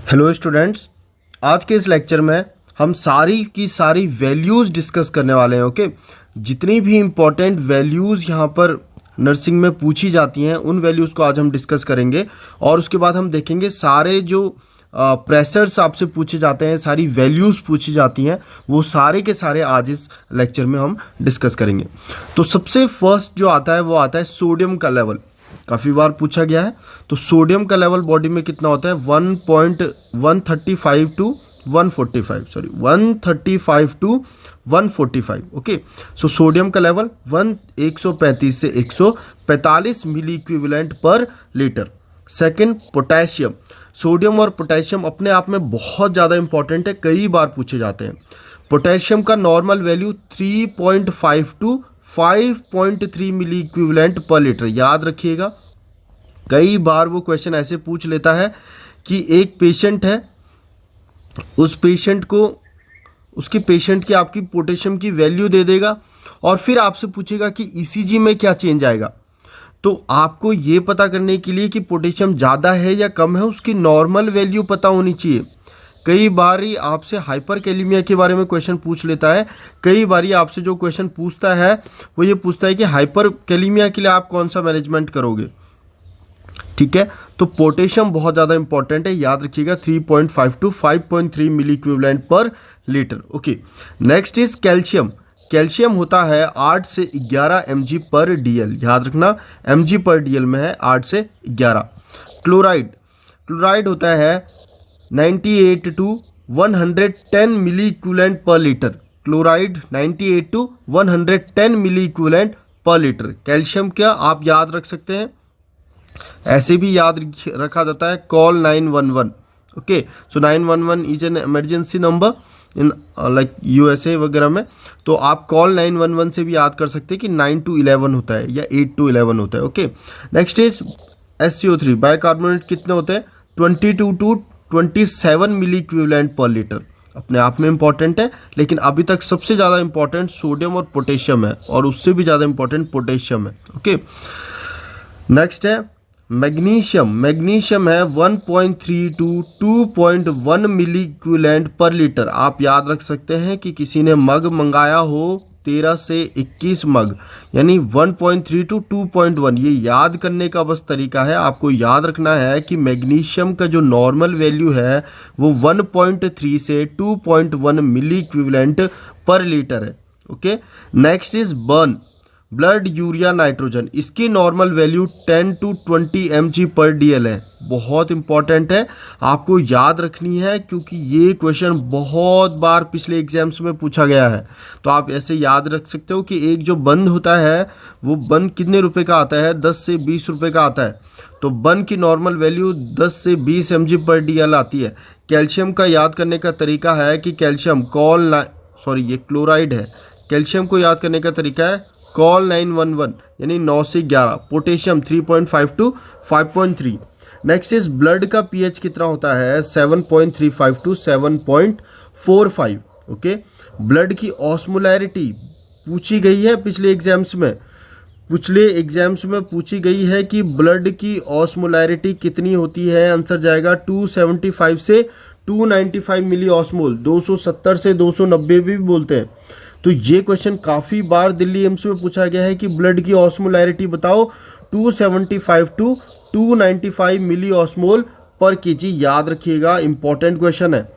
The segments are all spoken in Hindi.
हेलो स्टूडेंट्स, आज के इस लेक्चर में हम सारी की सारी वैल्यूज़ डिस्कस करने वाले हैं। ओके, जितनी भी इम्पोर्टेंट वैल्यूज़ यहाँ पर नर्सिंग में पूछी जाती हैं उन वैल्यूज़ को आज हम डिस्कस करेंगे। और उसके बाद हम देखेंगे सारे जो प्रेशर्स आपसे पूछे जाते हैं, सारी वैल्यूज़ पूछी जाती हैं, वो सारे के सारे आज इस लेक्चर में हम डिस्कस करेंगे। तो सबसे फर्स्ट जो आता है वो आता है सोडियम का लेवल। काफ़ी बार पूछा गया है। तो सोडियम का लेवल बॉडी में कितना होता है? 1.135 to 145, sorry 135 to 145। Okay, so sodium का लेवल 135 से 145 मिली equivalent per litre. Second, potassium. Sodium और पोटेशियम अपने आप में बहुत ज़्यादा इंपॉर्टेंट है, कई बार पूछे जाते हैं। पोटेशियम का normal value 3.5 to 5.3 milli equivalent per litre. याद रखिएगा, कई बार वो क्वेश्चन ऐसे पूछ लेता है कि एक पेशेंट है, उस पेशेंट को उसके पेशेंट की आपकी पोटेशियम की वैल्यू दे देगा और फिर आपसे पूछेगा कि ईसीजी में क्या चेंज आएगा। तो आपको ये पता करने के लिए कि पोटेशियम ज़्यादा है या कम है, उसकी नॉर्मल वैल्यू पता होनी चाहिए। कई बार ही आपसे हाइपरकैलेमिया के बारे में क्वेश्चन पूछ लेता है। कई बार ही आपसे जो क्वेश्चन पूछता है वो ये पूछता है कि हाइपरकैलेमिया के लिए आप कौन सा मैनेजमेंट करोगे। ठीक है, तो पोटेशियम बहुत ज़्यादा इंपॉर्टेंट है, याद रखिएगा 3.5 to 5.3 milli equivalent per litre. Okay, next is calcium. Calcium होता है 8 से 11 mg पर DL। याद रखना, mg पर DL में है 8 से 11। क्लोराइड। क्लोराइड होता है 98 to 110 milli equivalent per litre. Chloride 98 to 110 milli equivalent per litre. Calcium क्या आप याद रख सकते हैं, ऐसे भी याद रखा जाता है, call 911। Okay, so 911 is an emergency number in like USA वगैरह में। तो आप कॉल 911 से भी याद कर सकते हैं कि 9 to 11 होता है या 8 to 11 होता है। Okay, next is SCO3। Bicarbonate कितने होते हैं? 22 to 27 milli equivalent per litre. अपने आप में इंपॉर्टेंट है, लेकिन अभी तक सबसे ज़्यादा इंपॉर्टेंट सोडियम और पोटेशियम है, और उससे भी ज़्यादा इंपॉर्टेंट पोटेशियम है। ओके, नेक्स्ट है मैग्नीशियम। मैग्नीशियम है 1.3 to 2.1 milli equivalent per litre. आप याद रख सकते हैं कि किसी ने मग मंगाया हो 13 से 21 मग, यानी 1.3 टू 2.1। ये याद करने का बस तरीका है, आपको याद रखना है कि मैग्नीशियम का जो नॉर्मल वैल्यू है वो 1.3 से 2.1 मिली इक्विवेलेंट पर लीटर है। Okay, next is burn. Blood urea nitrogen, इसकी नॉर्मल वैल्यू 10 टू 20 mg पर DL है। बहुत इंपॉर्टेंट है, आपको याद रखनी है, क्योंकि ये क्वेश्चन बहुत बार पिछले एग्जाम्स में पूछा गया है। तो आप ऐसे याद रख सकते हो कि एक जो बंद होता है वो बंद कितने रुपए का आता है? 10 से 20 रुपए का आता है। तो बंद की नॉर्मल वैल्यू 10 से 20 mg पर DL आती है। कैल्शियम का याद करने का तरीका है कि कैल्शियम ये क्लोराइड है। कैल्शियम को याद करने का तरीका है कॉल 911, यानी 9 से 11। Potassium 3.5 to 5.3। Next is blood का pH कितना होता है? 7.35 टू 7.45। ओके, ब्लड की ऑस्मोलैरिटी पूछी गई है पिछले एग्जाम्स में पूछी गई है कि ब्लड की ऑस्मोलैरिटी कितनी होती है। आंसर जाएगा 275 से 295 मिली ऑस्मोल। 270 से 290 भी बोलते हैं। तो ये क्वेश्चन काफ़ी बार दिल्ली एम्स में पूछा गया है कि ब्लड की ऑस्मोलैरिटी बताओ। 275 टू 295 मिली ऑस्मोल पर केजी। याद रखिएगा, इंपॉर्टेंट क्वेश्चन है।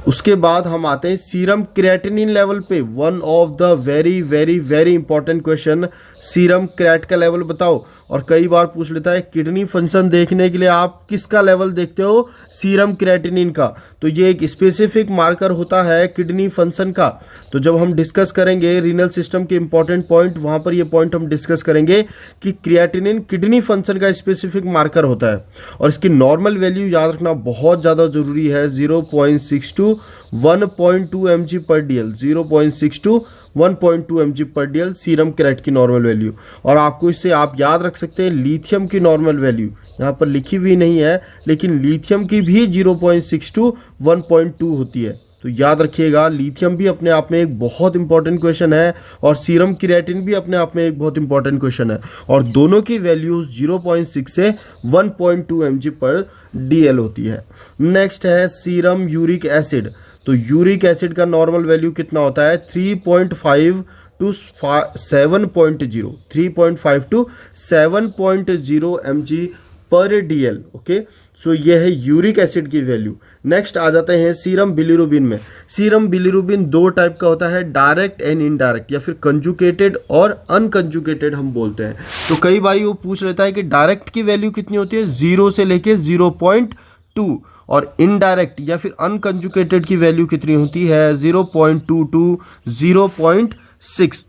उसके बाद हम आते हैं सीरम क्रिएटिनिन लेवल पे। One of the very very very important question, serum create का लेवल बताओ। और कई बार पूछ लेता है किडनी फंक्शन देखने के लिए आप किसका लेवल देखते हो? सीरम क्रिएटिनिन का। तो ये एक स्पेसिफिक मार्कर होता है किडनी फंक्शन का। तो जब हम डिस्कस करेंगे रीनल सिस्टम के इंपॉर्टेंट पॉइंट, वहाँ पर ये पॉइंट हम डिस्कस करेंगे कि क्रिएटिनिन किडनी फंक्शन का स्पेसिफिक मार्कर होता है। और इसकी नॉर्मल वैल्यू याद रखना बहुत ज़्यादा ज़रूरी है, 0.6 टू 1.2 mg पर DL। 0.6 टू 1.2 mg पर DL सीरम क्रेट की नॉर्मल वैल्यू। और आपको इससे आप याद रख सकते हैं लिथियम की नॉर्मल वैल्यू यहाँ पर लिखी हुई नहीं है, लेकिन लिथियम की भी 0.6 टू 1.2 होती है। तो तो याद रखिएगा लिथियम भी अपने आप में एक बहुत इंपॉर्टेंट क्वेश्चन है और सीरम क्रिएटिन भी अपने आप में एक बहुत इंपॉर्टेंट क्वेश्चन है और दोनों की वैल्यूज 0.6 से 1.2 mg पर DL होती है। नेक्स्ट है सीरम यूरिक एसिड। तो यूरिक एसिड का नॉर्मल वैल्यू कितना होता है 3.5 टू 7.0 3.5 टू 7.0 mg पर DL। ओके, सो ये है यूरिक एसिड की वैल्यू। नेक्स्ट आ जाते हैं सीरम बिलिरुबिन में। सीरम बिलिरुबिन दो टाइप का होता है, डायरेक्ट एंड इनडायरेक्ट, या फिर कंजुकेटेड और अनकंजुकेटेड हम बोलते हैं। तो कई बार वो पूछ लेता है कि डायरेक्ट की वैल्यू कितनी होती है 0 से लेके 0.2 और इनडायरेक्ट या फिर अनकंजुकेटेड की वैल्यू कितनी होती है 0.2 टू 0.6।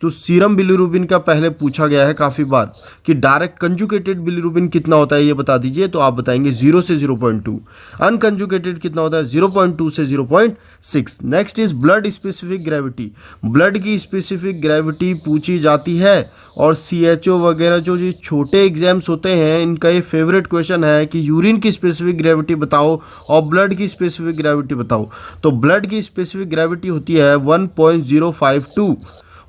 तो सीरम बिलिरुबिन का पहले पूछा गया है काफ़ी बार कि डायरेक्ट कंजुकेटेड बिलिरुबिन कितना होता है ये बता दीजिए, तो आप बताएंगे 0 से 0.2। अनकंजुकेटेड कितना होता है 0.2 से 0.6। Next is blood specific gravity. Blood की स्पेसिफिक ग्रेविटी पूछी जाती है और CHO वगैरह जो ये छोटे एग्जाम्स होते हैं इनका ये फेवरेट क्वेश्चन है कि यूरिन की स्पेसिफिक ग्रेविटी बताओ और ब्लड की स्पेसिफिक ग्रेविटी बताओ। तो ब्लड की स्पेसिफिक ग्रेविटी होती है 1.052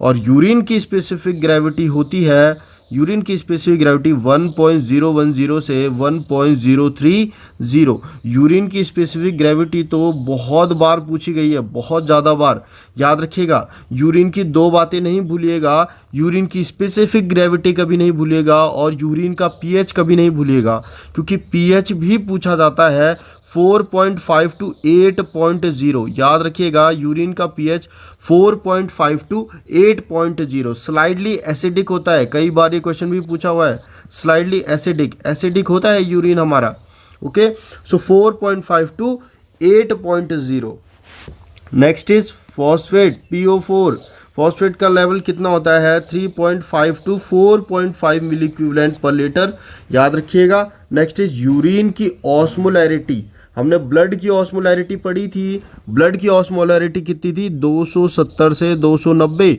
और यूरिन की स्पेसिफिक ग्रेविटी होती है 1.010 से 1.030। यूरिन की स्पेसिफिक ग्रेविटी तो बहुत बार पूछी गई है, बहुत ज़्यादा बार। याद रखिएगा यूरिन की दो बातें नहीं भूलिएगा, यूरिन की स्पेसिफिक ग्रेविटी कभी नहीं भूलिएगा और यूरिन का pH कभी नहीं भूलिएगा, क्योंकि pH भी पूछा जाता है 4.5 टू 8.0। याद रखिएगा यूरिन का pH 4.5 टू 8.0 स्लाइडली एसिडिक होता है। कई बार ये क्वेश्चन भी पूछा हुआ है, स्लाइडली एसिडिक होता है यूरिन हमारा। Okay, so 4.5 to 8.0। Next is phosphate PO4। Phosphate का लेवल कितना होता है 3.5 to 4.5 milli equivalent per litre. याद रखिएगा। नेक्स्ट इज यूरिन की ऑस्मोलैरिटी। हमने ब्लड की ऑस्मोलैरिटी पढ़ी थी, ब्लड की ऑस्मोलैरिटी कितनी थी 270 से 290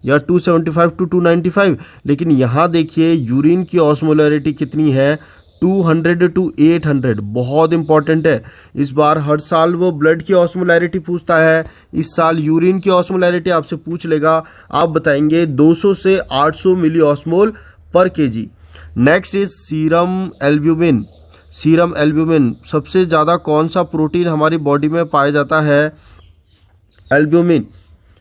या 275 टू 295, लेकिन यहाँ देखिए यूरिन की ऑस्मोलैरिटी कितनी है 200 टू 800। बहुत इंपॉर्टेंट है। इस बार हर साल वो ब्लड की ऑस्मोलैरिटी पूछता है, इस साल यूरिन की ऑस्मोलैरिटी आपसे पूछ लेगा, आप बताएंगे 200 से 800 मिली ऑस्मोल पर KG. Next is serum albumin. Serum albumin सबसे ज़्यादा कौन सा प्रोटीन हमारी बॉडी में पाया जाता है एल्ब्यूमिन।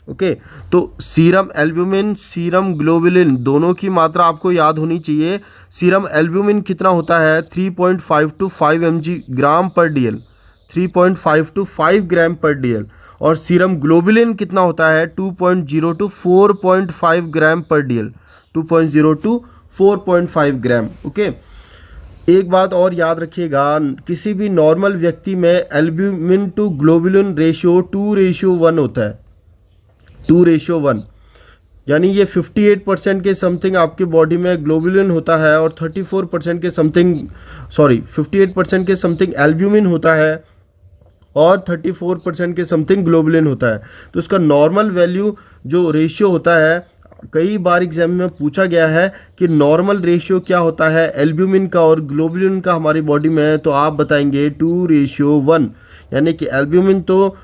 ओके, तो सीरम एल्ब्यूमिन सीरम ग्लोबुलिन दोनों की मात्रा आपको याद होनी चाहिए। सीरम एल्ब्यूमिन कितना होता है 3.5 टू 5 mg ग्राम पर DL, 3.5 टू 5 ग्राम पर DL। और सीरम ग्लोबुलिन कितना होता है 2.0 टू 4.5 ग्राम पर DL, 2.0 टू 4.5 ग्राम। ओके, एक बात और याद रखिएगा, किसी भी नॉर्मल व्यक्ति में एल्ब्यूमिन टू ग्लोबुलिन रेशियो 2:1 होता है, 2:1। यानी ये 58% के समथिंग आपके बॉडी में ग्लोबुलिन होता है और 34% के समथिंग 58% के समथिंग एल्ब्यूमिन होता है और 34% के समथिंग ग्लोबुलिन होता है। तो इसका नॉर्मल वैल्यू जो रेशियो होता है, कई बार एग्जाम में पूछा गया है कि नॉर्मल रेशियो क्या होता है एल्ब्यूमिन का और ग्लोबुलिन का हमारी बॉडी में, तो आप बताएंगे 2:1। यानी कि एल्ब्यूमिन तो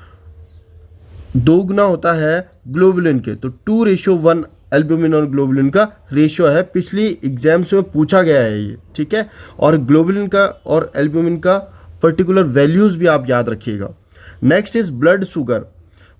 2 गुना होता है ग्लोबुलिन के, तो 2:1 एल्ब्यूमिन और ग्लोबुलिन का रेशियो है। पिछली एग्जाम्स में पूछा गया है ये, ठीक है। और ग्लोबुलिन का और एल्ब्यूमिन का पर्टिकुलर वैल्यूज़ भी आप याद रखिएगा। Next is blood sugar.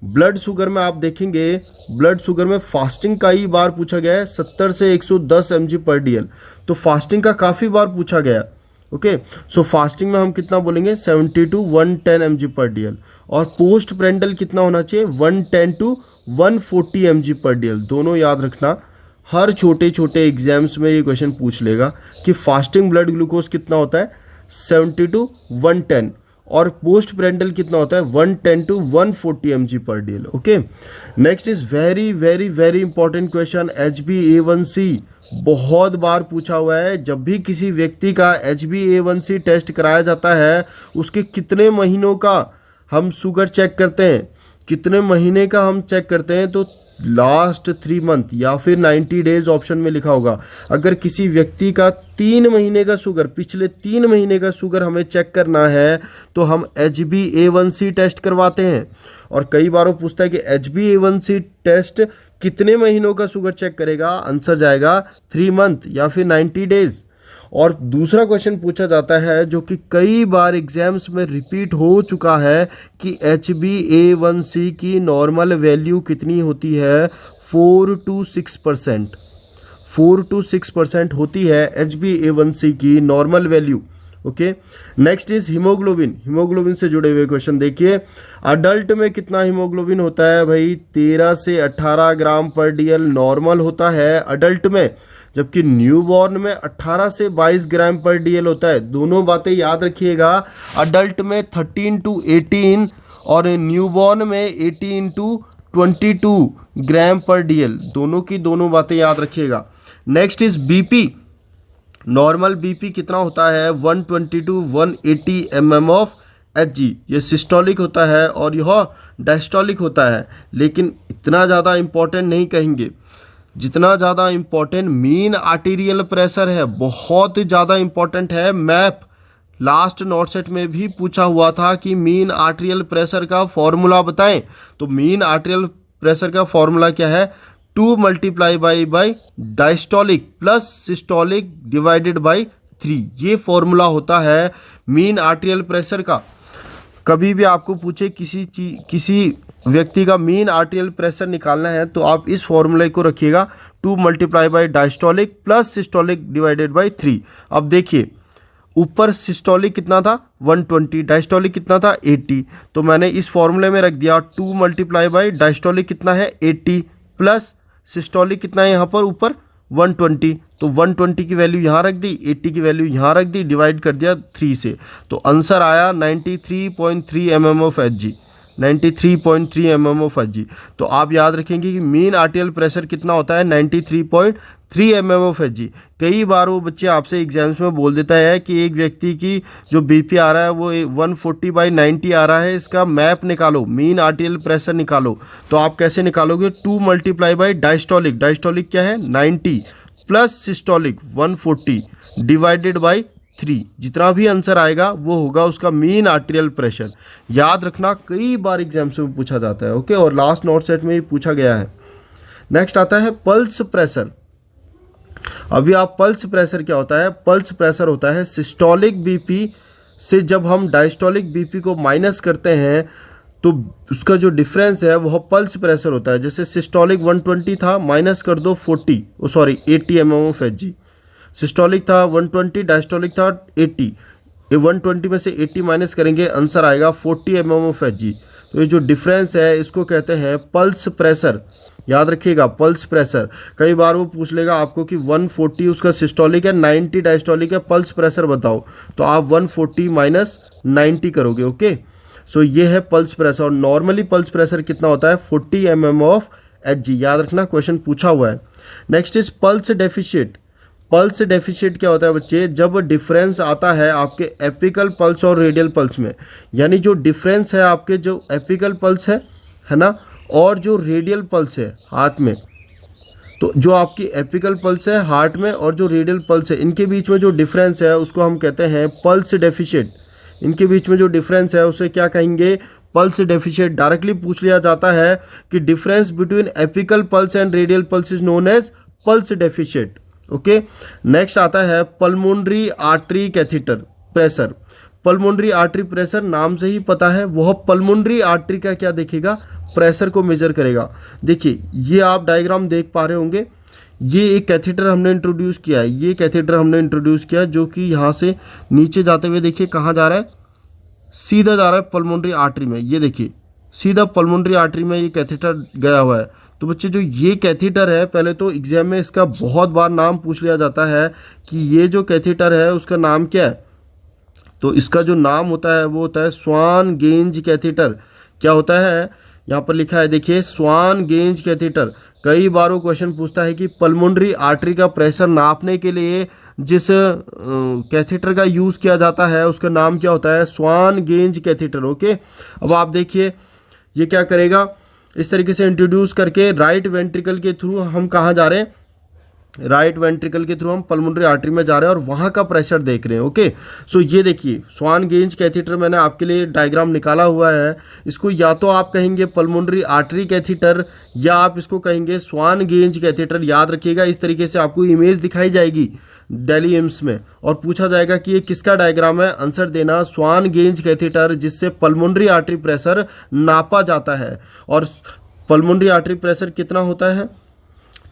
Blood sugar में आप देखेंगे, ब्लड शुगर में फास्टिंग का ही बार पूछा गया है 70 से 110 mg पर DL। तो फास्टिंग का काफ़ी बार पूछा गया। ओके, सो फास्टिंग में हम कितना बोलेंगे 70 टू 110 mg पर DL। और पोस्ट प्रेंडल कितना होना चाहिए 110 टू 140 mg पर DL। दोनों याद रखना, हर छोटे छोटे एग्जाम्स में ये क्वेश्चन पूछ लेगा कि फास्टिंग ब्लड ग्लूकोज कितना होता है 70 टू 110 और पोस्ट प्रेंडल कितना होता है 110 टू 140 mg पर DL। Okay, next is very very very important question HbA1c। बहुत बार पूछा हुआ है। जब भी किसी व्यक्ति का HbA1c टेस्ट कराया जाता है, उसके कितने महीनों का हम शुगर चेक करते हैं, कितने महीने का हम चेक करते हैं, तो लास्ट 3 मंथ या फिर 90 डेज ऑप्शन में लिखा होगा। अगर किसी व्यक्ति का 3 महीने का शुगर, पिछले 3 महीने का शुगर हमें चेक करना है तो हम HbA1c टेस्ट करवाते हैं। और कई बार वो पूछता है कि HbA1c टेस्ट कितने महीनों का शुगर चेक करेगा, आंसर जाएगा 3 मंथ या फिर 90 डेज। और दूसरा क्वेश्चन पूछा जाता है जो कि कई बार एग्जाम्स में रिपीट हो चुका है कि HbA1c की नॉर्मल वैल्यू कितनी होती है, 4 to 6%। 4 to 6% होती है HbA1c की normal value. Okay, next is haemoglobin. Haemoglobin से जुड़े हुए क्वेश्चन देखिए, अडल्ट में कितना हीमोग्लोबिन होता है भाई, 13 से 18 ग्राम पर DL नॉर्मल होता है अडल्ट में, जबकि न्यूबॉर्न में 18 से 22 ग्राम पर DL होता है। दोनों बातें याद रखिएगा, अडल्ट में 13 to 18 और न्यूबॉर्न में 18 to 22 ग्राम पर DL, दोनों की दोनों बातें याद रखिएगा। Next is BP। Normal BP कितना होता है, 120 to 180 mm ऑफ Hg। ये सिस्टोलिक होता है और यह डायस्टोलिक होता है, लेकिन इतना ज़्यादा इम्पोर्टेंट नहीं कहेंगे जितना ज़्यादा इम्पोर्टेंट मीन आर्टीरियल प्रेशर है, बहुत ज़्यादा इम्पोर्टेंट है। मैप लास्ट नोट सेट में भी पूछा हुआ था कि मीन आर्टीरियल प्रेशर का फॉर्मूला बताएं, तो मीन आर्टीरियल प्रेशर का फॉर्मूला क्या है, 2 multiply by diastolic plus systolic divided by 3। ये फॉर्मूला होता है मीन आर्टीरियल प्रेशर का। कभी भी आपको पूछे किसी व्यक्ति का मीन आर्टीरियल प्रेशर निकालना है तो आप इस फॉर्मूले को रखिएगा, 2 multiply by diastolic plus systolic divided by 3। अब देखिए ऊपर सिस्टोलिक कितना था 120, डायस्टोलिक कितना था 80, तो मैंने इस फॉर्मूले में रख दिया 2 मल्टीप्लाई बाई डायस्टोलिक कितना है 80 प्लस सिस्टोलिक कितना है यहाँ पर ऊपर 120, तो 120 की वैल्यू यहाँ रख दी, 80 की वैल्यू यहाँ रख दी, डिवाइड कर दिया 3 से, तो आंसर आया 93.3 mm of Hg। 93.3 mm of Hg। तो आप याद रखेंगे कि मीन आर्टीरियल प्रेशर कितना होता है, 93.3 mm ऑफ Hg। कई बार वो बच्चे आपसे एग्जाम्स में बोल देता है कि एक व्यक्ति की जो BP आ रहा है वो 140/90 आ रहा है, इसका मैप निकालो, मीन आर्टीरियल प्रेशर निकालो। तो आप कैसे निकालोगे, 2 मल्टीप्लाई बाई डायस्टोलिक, डायस्टोलिक क्या है 90 प्लस सिस्टोलिक 140 डिवाइडेड बाई 3। जितना भी आंसर आएगा वो होगा उसका मीन आर्टीरियल प्रेशर। याद रखना, कई बार एग्जाम्स में पूछा जाता है। ओके, और लास्ट नोट सेट में भी पूछा गया है। नेक्स्ट आता है पल्स प्रेशर। अभी आप पल्स प्रेशर क्या होता है, पल्स प्रेशर होता है सिस्टोलिक BP से जब हम डायस्टोलिक BP को माइनस करते हैं तो उसका जो डिफरेंस है वह पल्स प्रेशर होता है। जैसे सिस्टोलिक 120 था, माइनस कर दो 80 mm ऑफ Hg। सिस्टोलिक था 120, डायस्टोलिक था 80, ये 120 में से 80 माइनस करेंगे, आंसर आएगा 40 mm ऑफ Hg। तो ये जो डिफरेंस है इसको कहते हैं पल्स प्रेशर। याद रखिएगा पल्स प्रेशर। कई बार वो पूछ लेगा आपको कि 140 उसका सिस्टोलिक है, 90 डायस्टोलिक है, पल्स प्रेशर बताओ, तो आप 140 माइनस 90 करोगे। ओके, सो ये है पल्स प्रेशर। और नॉर्मली पल्स प्रेशर कितना होता है 40 mm ऑफ Hg। याद रखना, क्वेश्चन पूछा हुआ है। Next is pulse deficit. Pulse deficit क्या होता है बच्चे, जब डिफरेंस आता है आपके एपिकल पल्स और रेडियल पल्स में, यानी जो डिफरेंस है आपके जो एपिकल पल्स है ना, और जो रेडियल पल्स है हाथ में, तो जो आपकी एपिकल पल्स है हार्ट में और जो रेडियल पल्स है इनके बीच में जो डिफरेंस है उसको हम कहते हैं पल्स डेफिशिएट। इनके बीच में जो डिफरेंस है उसे क्या कहेंगे, पल्स डेफिशिएट। डायरेक्टली पूछ लिया जाता है कि difference between apical pulse and radial pulse is known as pulse deficit. Okay, next आता है pulmonary artery catheter pressure. Pulmonary artery pressure नाम से ही पता है, वह पल्मोनरी आर्टरी का क्या देखेगा, प्रेशर को मेजर करेगा। देखिए ये आप डायग्राम देख पा रहे होंगे, ये एक कैथीटर हमने इंट्रोड्यूस किया है, ये कैथीटर हमने इंट्रोड्यूस किया जो कि यहाँ से नीचे जाते हुए देखिए कहाँ जा रहा है, सीधा जा रहा है पल्मोनरी आर्टरी में। ये देखिए सीधा पल्मोनरी आर्टरी में ये कैथीटर गया हुआ है। तो बच्चे जो ये कैथीटर है, पहले तो एग्जाम में इसका बहुत बार नाम पूछ लिया जाता है कि ये जो कैथीटर है उसका नाम क्या है, तो इसका जो नाम होता है वो होता है स्वान गेंज कैथीटर। क्या होता है, यहाँ पर लिखा है देखिए स्वान गेंज कैथीटर। कई बार वो क्वेश्चन पूछता है कि पल्मोनरी आर्टरी का प्रेशर नापने के लिए जिस कैथीटर का यूज़ किया जाता है उसका नाम क्या होता है, स्वान गेंज कैथीटर। ओके, अब आप देखिए ये क्या करेगा, इस तरीके से इंट्रोड्यूस करके राइट वेंट्रिकल के थ्रू हम कहाँ जा रहे हैं, राइट वेंट्रिकल के थ्रू हम पल्मोनरी आर्टरी में जा रहे हैं और वहाँ का प्रेशर देख रहे हैं। ओके, सो ये देखिए स्वान गेज कैथीटर मैंने आपके लिए डायग्राम निकाला हुआ है। इसको या तो आप कहेंगे पल्मोनरी आर्टरी कैथीटर या आप इसको कहेंगे स्वान गेज कैथीटर। याद रखिएगा, इस तरीके से आपको इमेज दिखाई जाएगी दिल्ली एम्स में और पूछा जाएगा कि ये किसका डायग्राम है। आंसर देना स्वान गेज कैथीटर, जिससे पल्मोनरी आर्टरी प्रेशर नापा जाता है। और पल्मोनरी आर्टरी प्रेशर कितना होता है,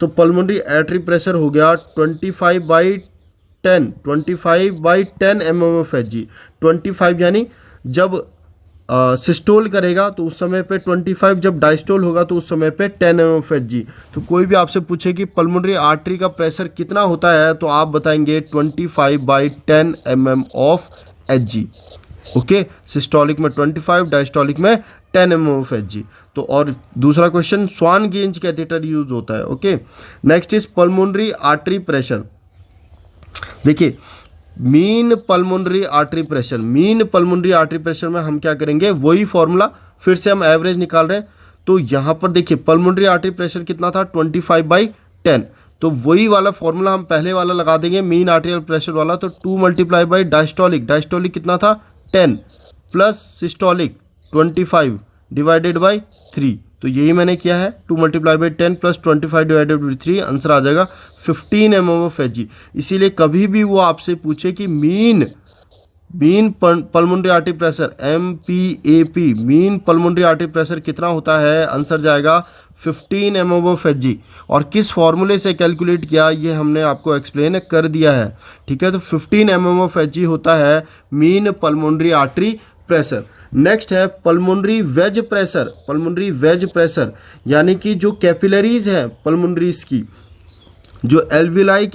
तो पल्मोनरी आर्टरी प्रेशर हो गया 25/10 mm of Hg। 25 यानी जब सिस्टोल करेगा तो उस समय पे 25, जब डायस्टोल होगा तो उस समय पे 10 mm of Hg। तो कोई भी आपसे पूछे कि पल्मोनरी आर्टरी का प्रेशर कितना होता है तो आप बताएंगे 25/10 mm of Hg। Okay, systolic में 25, डायस्टोलिक में 10 mm of Hg। तो और दूसरा question Swan Ganz catheter use होता है। Okay, next is pulmonary artery pressure. देखिए mean pulmonary artery pressure, mean pulmonary artery pressure में हम क्या करेंगे, वही फॉर्मूला फिर से हम एवरेज निकाल रहे हैं। तो यहाँ पर देखिए पल्मोनरी आर्टरी प्रेशर कितना था 25/10, तो वही वाला फॉर्मूला हम पहले वाला लगा देंगे मीन आर्टेरियल प्रेशर वाला। तो 2 × डायस्टोलिक, डायस्टोलिक कितना था 10 प्लस सिस्टोलिक 25 डिवाइडेड बाई 3। तो यही मैंने किया है, 2 × 10 प्लस 25 डिवाइडेड बाई 3, आंसर आ जाएगा 15 mm of Hg। इसीलिए कभी भी वो आपसे पूछे कि mean pulmonary artery pressure MPAP, mean pulmonary artery pressure कितना होता है, आंसर जाएगा 15 mm of Hg। और किस फॉर्मूले से कैलकुलेट किया ये हमने आपको एक्सप्लेन कर दिया है, ठीक है। तो 15 mm of Hg होता है mean pulmonary artery pressure. Next है pulmonary wedge pressure. Pulmonary wedge pressure यानी कि जो कैपिलरीज हैं पल्मोनरीज की, जो एल्विलाई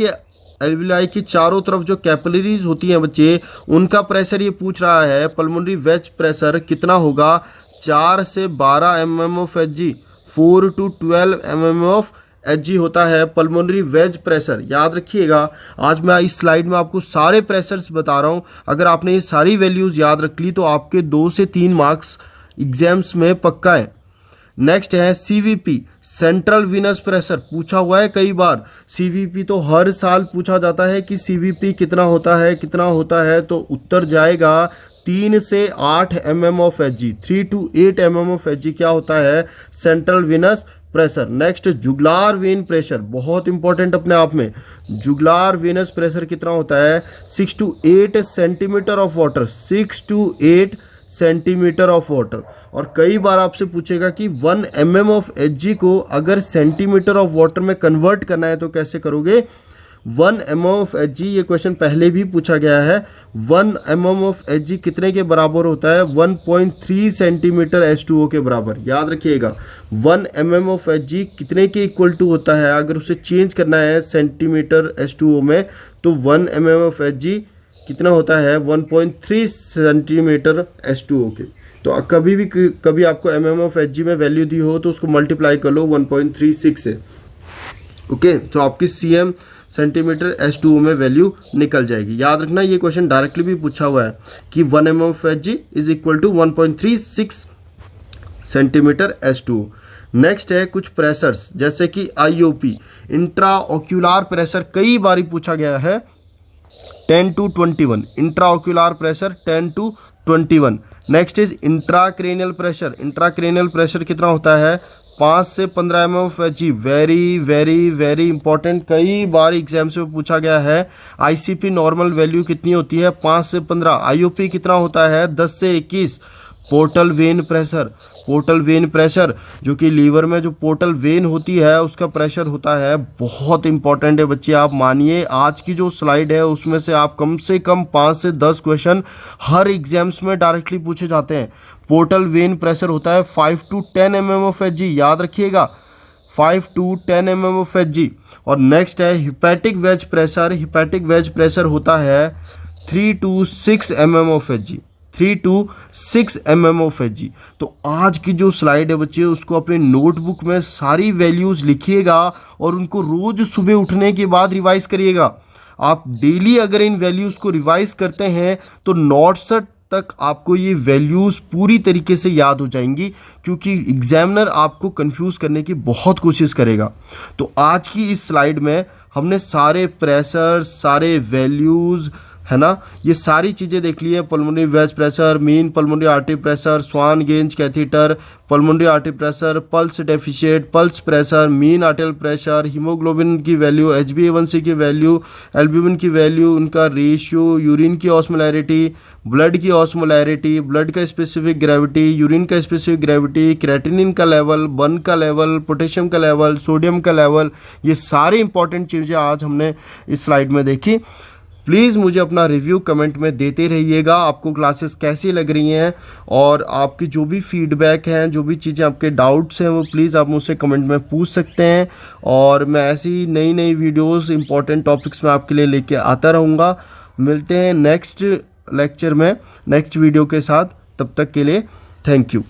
की चारों तरफ जो कैपिलरीज होती हैं बच्चे, उनका प्रेशर ये पूछ रहा है। पल्मोनरी वेज प्रेशर कितना होगा, 4 से 12 mm of Hg, 4 to 12 mm of Hg होता है पल्मोनरी वेज प्रेशर। याद रखिएगा, आज मैं इस स्लाइड में आपको सारे प्रेशर्स बता रहा हूँ। अगर आपने ये सारी वैल्यूज़ याद रख ली तो आपके 2 से 3 मार्क्स एग्जाम्स में पक्का है। नेक्स्ट है CVP, सेंट्रल वीनस प्रेशर, पूछा हुआ है कई बार। CVP तो हर साल पूछा जाता है कि CVP कितना होता है, तो उत्तर जाएगा 3 से 8 mm of Hg, 3 to 8 mm of Hg क्या होता है, central venous pressure. Next jugular vein pressure, बहुत इंपॉर्टेंट अपने आप में। जुगुलार वेनस प्रेशर कितना होता है, 6 to 8 centimetre of water, 6 to 8 centimetre of water. और कई बार आपसे पूछेगा कि 1 mm of Hg को अगर सेंटीमीटर ऑफ वाटर में कन्वर्ट करना है तो कैसे करोगे। 1 mm of Hg, ये क्वेश्चन पहले भी पूछा गया है। 1 mm of Hg कितने के बराबर होता है, 1.3 सेंटीमीटर H2O के बराबर। याद रखिएगा 1 mm of Hg कितने के इक्वल टू होता है, अगर उसे चेंज करना है सेंटीमीटर H2O में तो 1 mm of Hg कितना होता है, 1.3 सेंटीमीटर H2O के। तो कभी आपको mm of Hg में वैल्यू दी हो तो उसको मल्टीप्लाई कर लो 1.36 से। ओके, तो आपकी cm सेंटीमीटर H2O में वैल्यू निकल जाएगी। याद रखना, ये क्वेश्चन डायरेक्टली भी पूछा हुआ है कि 1 mm of Hg is equal to 1.36 centimetre H2O। Next है कुछ प्रेशर्स, जैसे कि IOP, इंट्रा ऑक्यूलर प्रेशर, कई बार पूछा गया है 10 to 21, intra ocular pressure 10 to 21। Next is intracranial pressure, intracranial pressure कितना होता है, 5 से 15 mm of Hg। Very very very important, कई बार एग्जाम्स में पूछा गया है। ICP नॉर्मल वैल्यू कितनी होती है, 5 से 15। IOP कितना होता है, 10 से 21। Portal vein pressure, portal vein pressure जो कि लीवर में जो पोर्टल वेन होती है उसका प्रेशर होता है। बहुत इंपॉर्टेंट है बच्चे, आप मानिए आज की जो स्लाइड है उसमें से आप कम से कम 5 से 10 क्वेश्चन हर एग्जाम्स में डायरेक्टली पूछे जाते हैं। पोर्टल वेन प्रेशर होता है 5 to 10 mm of Hg, याद रखिएगा 5 to 10 mm of Hg। और नेक्स्ट है hepatic wedge pressure, hepatic wedge pressure होता है 3 to 6 mm of Hg, 3 to 6 mm of Hg। तो आज की जो स्लाइड है बच्चे उसको अपने नोटबुक में सारी वैल्यूज़ लिखिएगा और उनको रोज़ सुबह उठने के बाद रिवाइज करिएगा। आप डेली अगर इन वैल्यूज़ को रिवाइज करते हैं तो तक आपको ये वैल्यूज़ पूरी तरीके से याद हो जाएंगी, क्योंकि एग्जामिनर आपको कंफ्यूज करने की बहुत कोशिश करेगा। तो आज की इस स्लाइड में हमने सारे प्रेशर, सारे वैल्यूज़, है ना, ये सारी चीज़ें देख ली है। Pulmonary wedge pressure, mean pulmonary artery pressure, Swan Ganz catheter, pulmonary artery pressure, pulse deficit, pulse pressure, mean arterial pressure, haemoglobin की वैल्यू, HbA1c की वैल्यू, एल्ब्यूमिन की वैल्यू, उनका रेशियो, यूरिन की ऑस्मोलैरिटी, ब्लड की ऑस्मोलैरिटी, ब्लड का स्पेसिफिक ग्रेविटी, यूरिन का स्पेसिफिक ग्रेविटी, क्रेटिनिन का लेवल, बर्न का लेवल, पोटेशियम का लेवल, सोडियम का लेवल, ये सारी इंपॉर्टेंट चीज़ें आज हमने इस स्लाइड में देखी। प्लीज़ मुझे अपना रिव्यू कमेंट में देते रहिएगा, आपको क्लासेस कैसी लग रही हैं, और आपकी जो भी फीडबैक हैं, जो भी चीज़ें आपके डाउट्स हैं, वो प्लीज़ आप मुझसे कमेंट में पूछ सकते हैं। और मैं ऐसी नई नई वीडियोस इंपॉर्टेंट टॉपिक्स में आपके लिए लेके आता रहूँगा। मिलते हैं नेक्स्ट लेक्चर में नेक्स्ट वीडियो के साथ, तब तक के लिए थैंक यू।